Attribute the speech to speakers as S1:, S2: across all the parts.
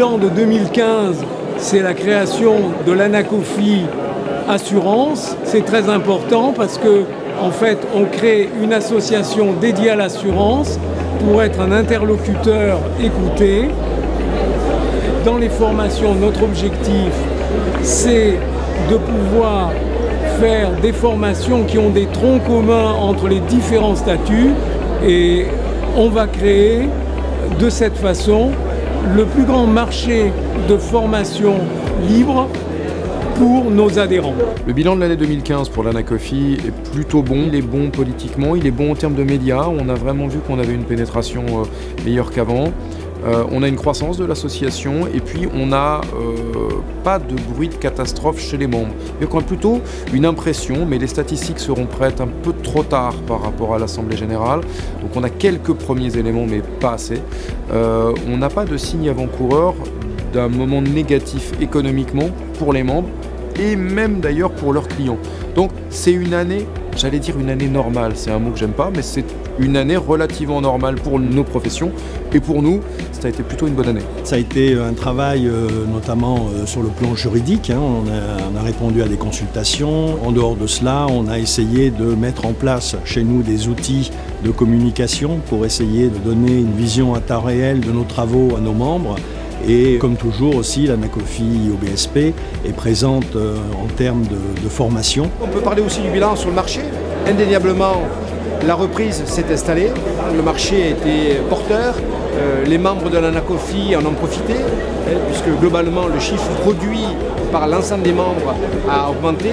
S1: bilan de 2015, c'est la création de l'Anacofi Assurance. C'est très important parce que, en fait, on crée une association dédiée à l'assurance pour être un interlocuteur écouté. Dans les formations, notre objectif, c'est de pouvoir faire des formations qui ont des troncs communs entre les différents statuts et on va créer de cette façon le plus grand marché de formation libre pour nos adhérents.
S2: Le bilan de l'année 2015 pour l'Anacofi est plutôt bon. Il est bon politiquement, il est bon en termes de médias. On a vraiment vu qu'on avait une pénétration meilleure qu'avant. On a une croissance de l'association et puis on n'a pas de bruit de catastrophe chez les membres. Il y a quand même plutôt une impression, mais les statistiques seront prêtes un peu trop tard par rapport à l'Assemblée Générale. Donc on a quelques premiers éléments, mais pas assez. On n'a pas de signe avant-coureur d'un moment négatif économiquement pour les membres et même d'ailleurs pour leurs clients. Donc c'est une année, j'allais dire une année normale, c'est un mot que j'aime pas, mais c'est une année relativement normale pour nos professions et pour nous, ça a été plutôt une bonne année.
S3: Ça a été un travail notamment sur le plan juridique, on a répondu à des consultations. En dehors de cela, on a essayé de mettre en place chez nous des outils de communication pour essayer de donner une vision à temps réel de nos travaux à nos membres. Et comme toujours aussi, l'Anacofi OBSP est présente en termes de formation.
S4: On peut parler aussi du bilan sur le marché. Indéniablement, la reprise s'est installée, le marché a été porteur, les membres de l'Anacofi en ont profité, puisque globalement le chiffre produit par l'ensemble des membres a augmenté.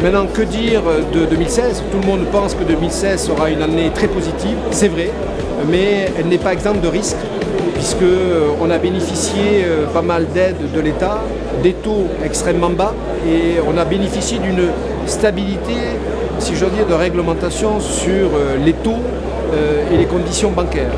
S4: Maintenant, que dire de 2016 ? Tout le monde pense que 2016 sera une année très positive, c'est vrai, mais elle n'est pas exempte de risques, puisqu'on a bénéficié pas mal d'aides de l'État, des taux extrêmement bas, et on a bénéficié d'une stabilité, si j'ose dire, de réglementation sur les taux et les conditions bancaires.